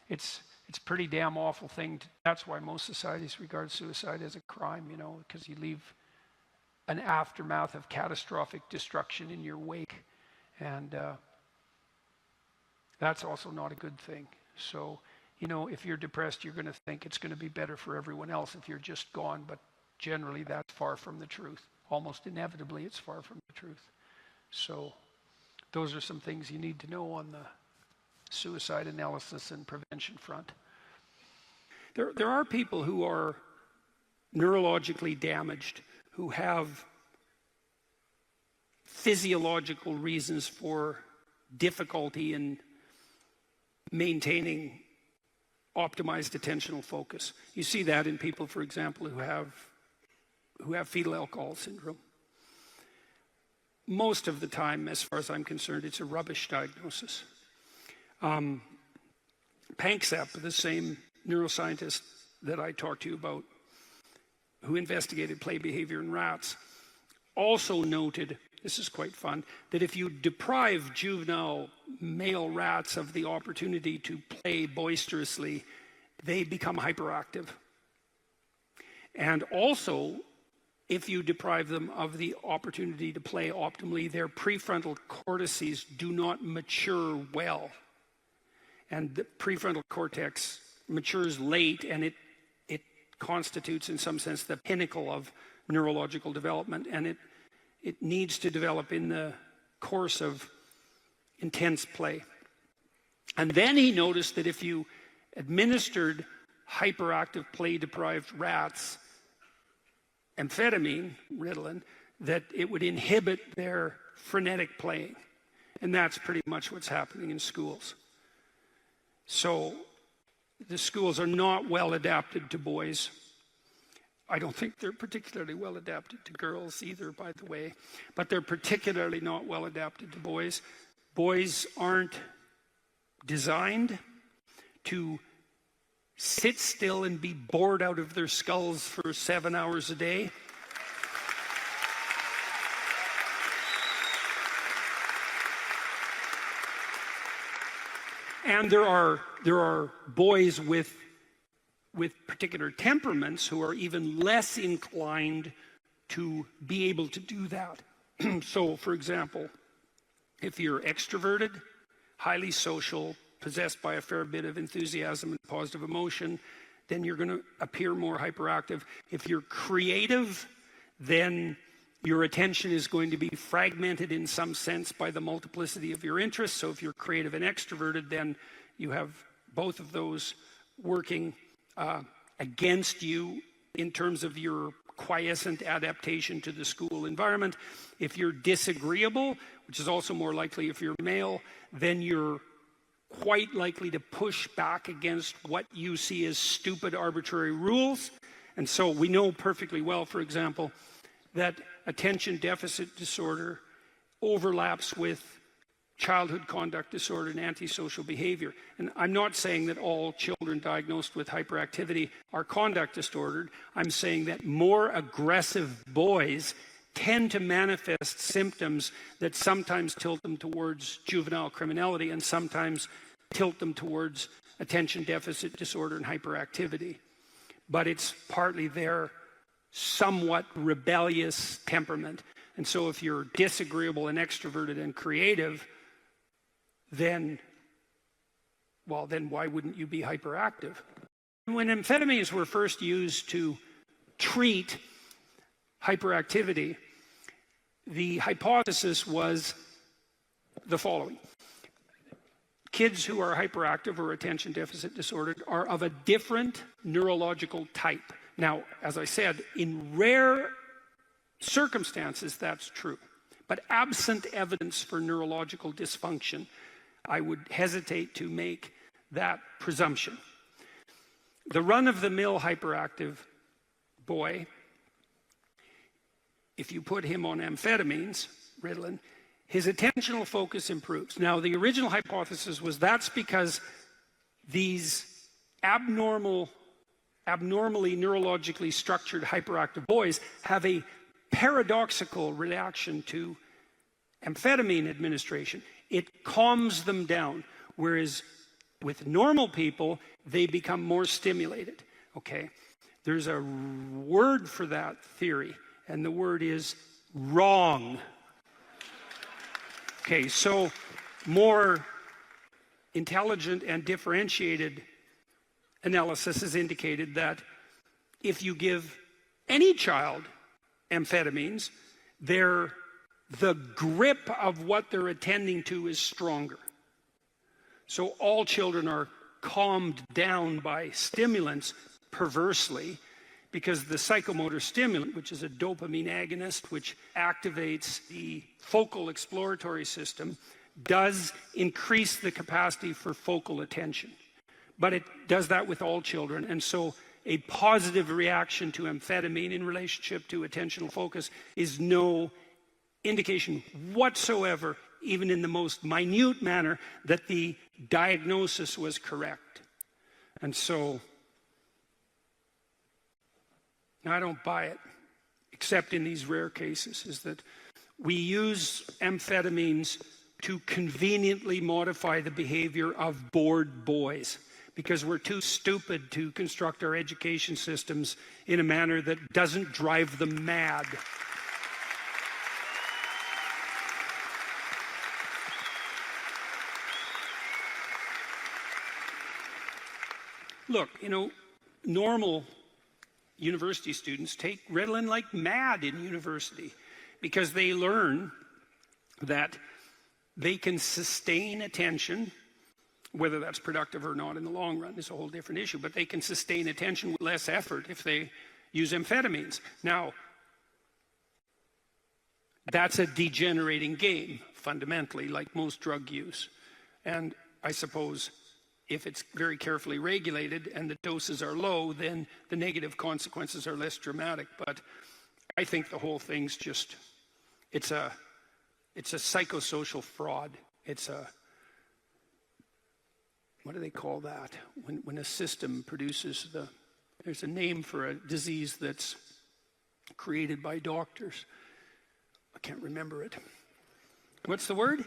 S1: it's a pretty damn awful thing. That's why most societies regard suicide as a crime, you know, because you leave an aftermath of catastrophic destruction in your wake, and that's also not a good thing. So, you know, if you're depressed, you're going to think it's going to be better for everyone else if you're just gone, but generally that's far from the truth. Almost inevitably, it's far from the truth. So those are some things you need to know on the suicide analysis and prevention front. There are people who are neurologically damaged, who have physiological reasons for difficulty in maintaining optimized attentional focus. You see that in people, for example, who have fetal alcohol syndrome. Most of the time, as far as I'm concerned, it's a rubbish diagnosis. PANCSAP, the same neuroscientist that I talked to you about, who investigated play behavior in rats, also noted, this is quite fun, that if you deprive juvenile male rats of the opportunity to play boisterously, they become hyperactive. And also, if you deprive them of the opportunity to play optimally, their prefrontal cortices do not mature well. And the prefrontal cortex matures late, and it constitutes, in some sense, the pinnacle of neurological development, and it needs to develop in the course of intense play. And then he noticed that if you administered hyperactive play-deprived rats amphetamine, Ritalin, that it would inhibit their frenetic playing. And that's pretty much what's happening in schools. So the schools are not well adapted to boys. I don't think they're particularly well adapted to girls either, by the way, but they're particularly not well adapted to boys. Boys aren't designed to sit still and be bored out of their skulls for 7 hours a day. And there are boys with particular temperaments who are even less inclined to be able to do that. So, for example, if you're extroverted, highly social, possessed by a fair bit of enthusiasm and positive emotion, then you're going to appear more hyperactive. If you're creative, then your attention is going to be fragmented in some sense by the multiplicity of your interests. So if you're creative and extroverted, then you have both of those working against you in terms of your quiescent adaptation to the school environment. If you're disagreeable, which is also more likely if you're male, then you're quite likely to push back against what you see as stupid, arbitrary rules. And so we know perfectly well, for example, that attention deficit disorder overlaps with childhood conduct disorder and antisocial behavior. And I'm not saying that all children diagnosed with hyperactivity are conduct disordered. I'm saying that more aggressive boys tend to manifest symptoms that sometimes tilt them towards juvenile criminality and sometimes tilt them towards attention deficit disorder and hyperactivity. But it's partly their somewhat rebellious temperament. And so if you're disagreeable and extroverted and creative, then why wouldn't you be hyperactive? When amphetamines were first used to treat hyperactivity, the hypothesis was the following. Kids who are hyperactive or attention deficit disordered are of a different neurological type. Now, as I said, in rare circumstances, that's true. But absent evidence for neurological dysfunction, I would hesitate to make that presumption. The run-of-the-mill hyperactive boy, if you put him on amphetamines, Ritalin, his attentional focus improves. Now, the original hypothesis was that's because these abnormally neurologically structured hyperactive boys have a paradoxical reaction to amphetamine administration. It calms them down, whereas with normal people, they become more stimulated, okay? There's a word for that theory, and the word is wrong. Okay, so more intelligent and differentiated analysis has indicated that if you give any child amphetamines, the grip of what they're attending to is stronger. So all children are calmed down by stimulants perversely because the psychomotor stimulant, which is a dopamine agonist, which activates the focal exploratory system, does increase the capacity for focal attention. But it does that with all children. And so a positive reaction to amphetamine in relationship to attentional focus is no indication whatsoever, even in the most minute manner, that the diagnosis was correct. And so I don't buy it, except in these rare cases, is that we use amphetamines to conveniently modify the behavior of bored boys because we're too stupid to construct our education systems in a manner that doesn't drive them mad. Look, you know, normal university students take Ritalin like mad in university because they learn that they can sustain attention, whether that's productive or not in the long run is a whole different issue, but they can sustain attention with less effort if they use amphetamines. Now, that's a degenerating game, fundamentally, like most drug use. And I suppose if it's very carefully regulated and the doses are low, then the negative consequences are less dramatic. But I think the whole thing's just, it's a psychosocial fraud. It's a, what do they call that? When a system produces there's a name for a disease that's created by doctors. I can't remember it. What's the word?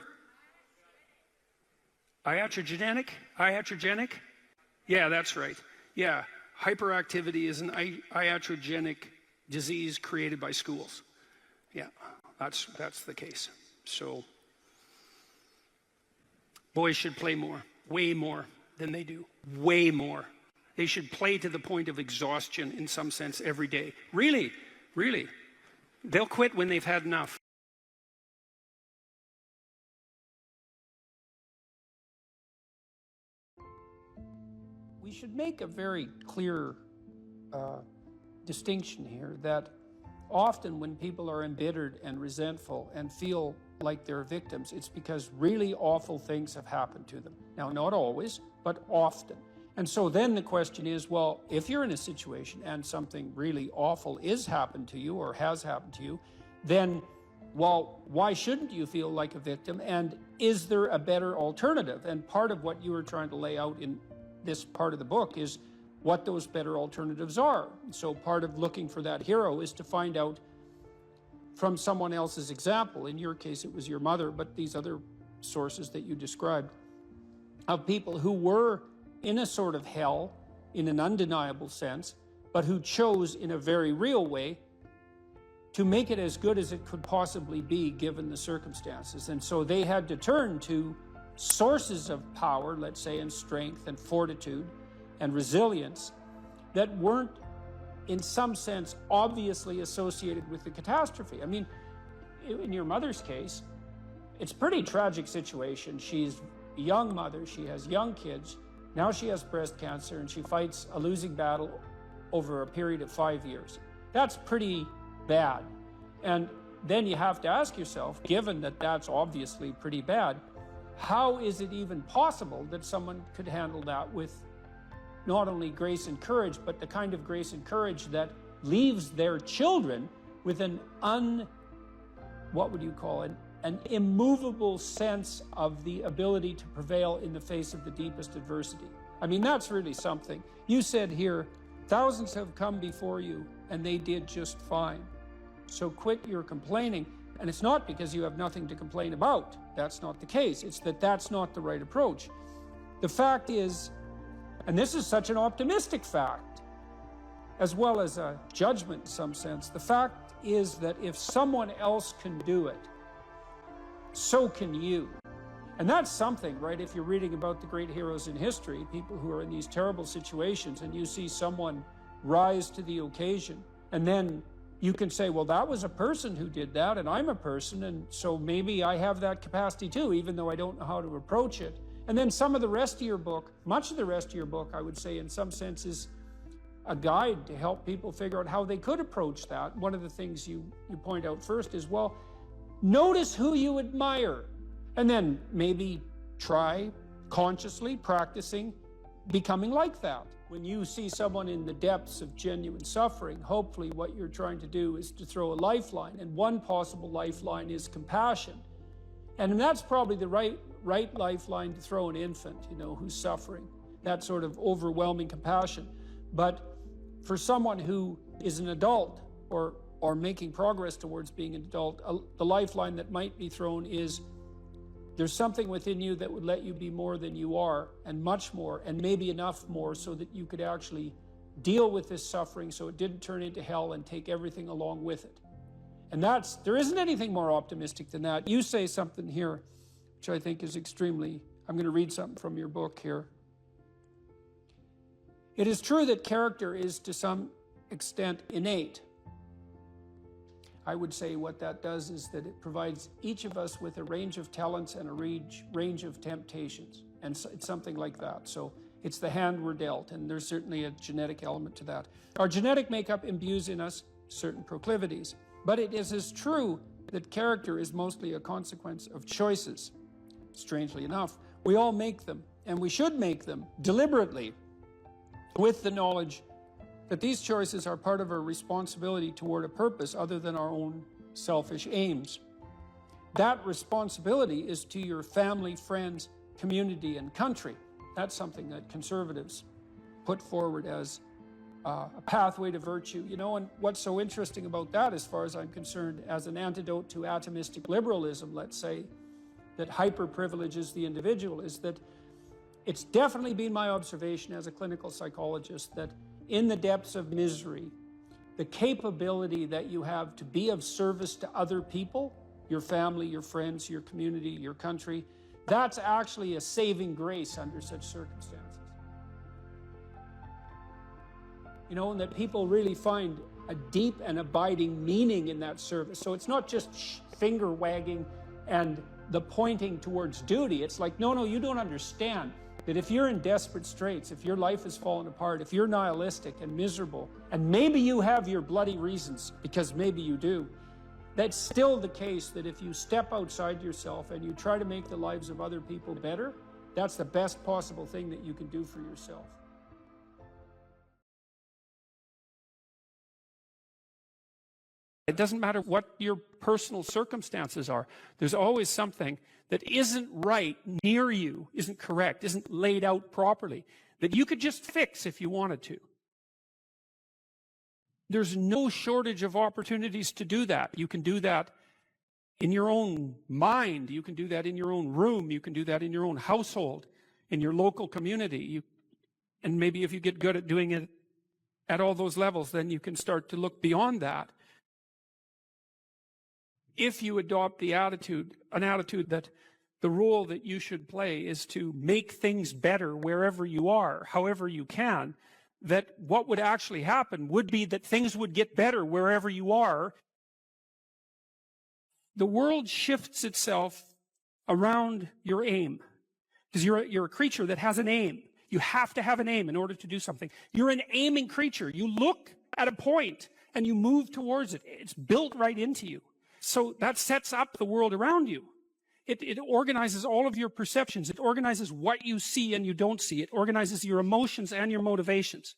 S1: Iatrogenic? Iatrogenic? Yeah, that's right. Yeah, hyperactivity is an iatrogenic disease created by schools. Yeah, that's the case. So, boys should play more, way more than they do, way more. They should play to the point of exhaustion in some sense every day. Really, really. They'll quit when they've had enough. We should make a very clear distinction here that often when people are embittered and resentful and feel like they're victims, it's because really awful things have happened to them. Now, not always, but often. And so then the question is, well, if you're in a situation and something really awful is happened to you or has happened to you, then, well, why shouldn't you feel like a victim? And is there a better alternative? And part of what you were trying to lay out in this part of the book is what those better alternatives are. So part of looking for that hero is to find out from someone else's example. In your case, it was your mother, but these other sources that you described of people who were in a sort of hell in an undeniable sense, but who chose in a very real way to make it as good as it could possibly be given the circumstances. And so they had to turn to sources of power, let's say, and strength and fortitude and resilience that weren't in some sense obviously associated with the catastrophe. I mean, in your mother's case, it's a pretty tragic situation. She's a young mother, she has young kids, now she has breast cancer and she fights a losing battle over a period of 5 years. That's pretty bad. And then you have to ask yourself, given that that's obviously pretty bad, how is it even possible that someone could handle that with not only grace and courage, but the kind of grace and courage that leaves their children with an an immovable sense of the ability to prevail in the face of the deepest adversity. I mean, that's really something. You said here, thousands have come before you and they did just fine. So quit your complaining. And it's not because you have nothing to complain about. That's not the case. It's that that's not the right approach. The fact is, and this is such an optimistic fact, as well as a judgment in some sense, the fact is that if someone else can do it, so can you. And that's something, right? If you're reading about the great heroes in history, people who are in these terrible situations, and you see someone rise to the occasion, and then you can say, well, that was a person who did that, and I'm a person, and so maybe I have that capacity too, even though I don't know how to approach it. And then some of the rest of your book, much of the rest of your book, I would say in some sense is a guide to help people figure out how they could approach that. One of the things you point out first is, well, notice who you admire, and then maybe try consciously practicing becoming like that. When you see someone in the depths of genuine suffering, hopefully what you're trying to do is to throw a lifeline, and one possible lifeline is compassion. And that's probably the right lifeline to throw an infant, who's suffering, that sort of overwhelming compassion. But For someone who is an adult or making progress towards being an adult, the lifeline that might be thrown is there's something within you that would let you be more than you are, and much more, and maybe enough more so that you could actually deal with this suffering so it didn't turn into hell and take everything along with it. And there isn't anything more optimistic than that. You say something here, which I think is extremely, I'm going to read something from your book here. It is true that character is to some extent innate. I would say what that does is that it provides each of us with a range of talents and a range of temptations. And so it's something like that. So it's the hand we're dealt, and there's certainly a genetic element to that. Our genetic makeup imbues in us certain proclivities, but it is as true that character is mostly a consequence of choices. Strangely enough, we all make them, and we should make them deliberately, with the knowledge that these choices are part of our responsibility toward a purpose other than our own selfish aims. That responsibility is to your family, friends, community, and country. That's something that conservatives put forward as a pathway to virtue. You know, and what's so interesting about that, as far as I'm concerned, as an antidote to atomistic liberalism, let's say, that hyper-privileges the individual, is that it's definitely been my observation as a clinical psychologist that in the depths of misery, the capability that you have to be of service to other people, your family, your friends, your community, your country, that's actually a saving grace under such circumstances. You know, and that people really find a deep and abiding meaning in that service. So it's not just finger wagging and the pointing towards duty. It's like, no, you don't understand that if you're in desperate straits, if your life has fallen apart, if you're nihilistic and miserable, and maybe you have your bloody reasons, because maybe you do, that's still the case that if you step outside yourself and you try to make the lives of other people better, that's the best possible thing that you can do for yourself. It doesn't matter what your personal circumstances are. There's always something that isn't right near you, isn't correct, isn't laid out properly, that you could just fix if you wanted to. There's no shortage of opportunities to do that. You can do that in your own mind. You can do that in your own room. You can do that in your own household, in your local community. And maybe if you get good at doing it at all those levels, then you can start to look beyond that. If you adopt an attitude that the role that you should play is to make things better wherever you are, however you can, that what would actually happen would be that things would get better wherever you are. The world shifts itself around your aim, because you're a creature that has an aim. You have to have an aim in order to do something. You're an aiming creature. You look at a point and you move towards it. It's built right into you. So that sets up the world around you. It organizes all of your perceptions. It organizes what you see and you don't see. It organizes your emotions and your motivations.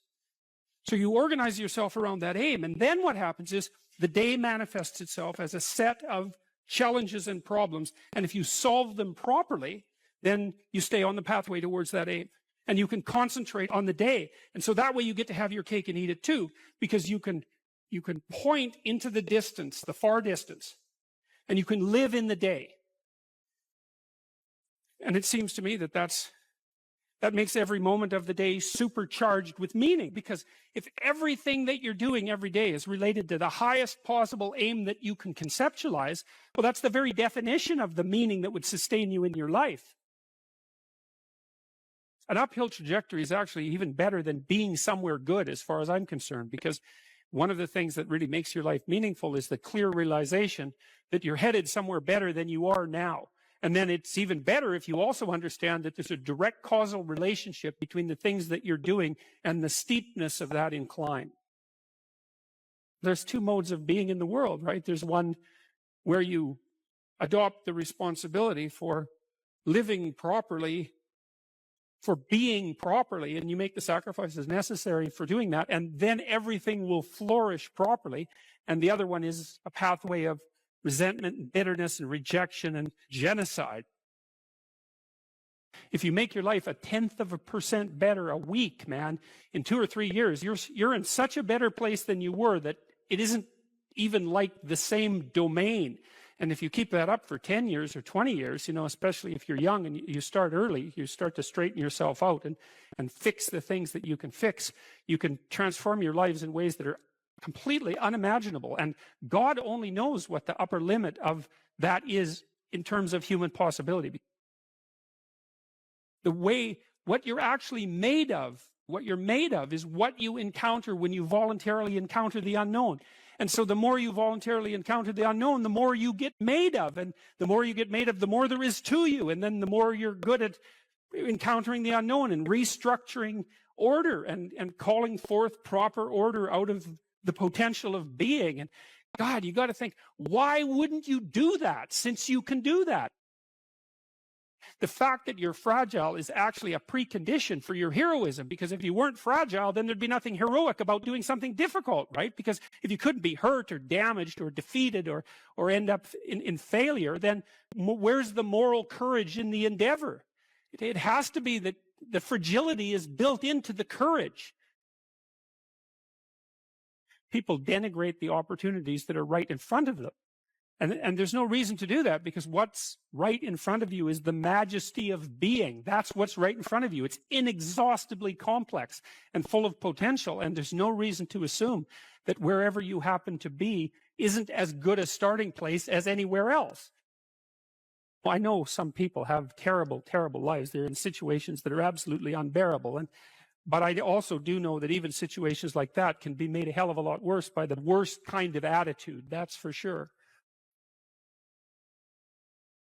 S1: So you organize yourself around that aim. And then what happens is the day manifests itself as a set of challenges and problems. And if you solve them properly, then you stay on the pathway towards that aim. And you can concentrate on the day. And so that way you get to have your cake and eat it too, because you can point into the distance, the far distance, and you can live in the day. And it seems to me that makes every moment of the day supercharged with meaning, because if everything that you're doing every day is related to the highest possible aim that you can conceptualize, well, that's the very definition of the meaning that would sustain you in your life. An uphill trajectory is actually even better than being somewhere good, as far as I'm concerned, because one of the things that really makes your life meaningful is the clear realization that you're headed somewhere better than you are now. And then it's even better if you also understand that there's a direct causal relationship between the things that you're doing and the steepness of that incline. There's two modes of being in the world, right? There's one where you adopt the responsibility for living properly, for being properly, and you make the sacrifices necessary for doing that, and then everything will flourish properly. And the other one is a pathway of resentment and bitterness and rejection and genocide. If you make your life 0.1% better a week, man, in 2 or 3 years, you're in such a better place than you were that it isn't even like the same domain. And if you keep that up for 10 years or 20 years, you know, especially if you're young and you start early, you start to straighten yourself out and fix the things that you can fix, you can transform your lives in ways that are completely unimaginable. And God only knows what the upper limit of that is in terms of human possibility. What you're actually made of, what you're made of is what you encounter when you voluntarily encounter the unknown. And so the more you voluntarily encounter the unknown, the more you get made of. And the more you get made of, the more there is to you. And then the more you're good at encountering the unknown and restructuring order and calling forth proper order out of the potential of being. And God, you got to think, why wouldn't you do that since you can do that? The fact that you're fragile is actually a precondition for your heroism, because if you weren't fragile, then there'd be nothing heroic about doing something difficult, right? Because if you couldn't be hurt or damaged or defeated or end up in failure, then where's the moral courage in the endeavor? It has to be that the fragility is built into the courage. People denigrate the opportunities that are right in front of them. And there's no reason to do that, because what's right in front of you is the majesty of being. That's what's right in front of you. It's inexhaustibly complex and full of potential, and there's no reason to assume that wherever you happen to be isn't as good a starting place as anywhere else. Well, I know some people have terrible, terrible lives. They're in situations that are absolutely unbearable. But I also do know that even situations like that can be made a hell of a lot worse by the worst kind of attitude. That's for sure.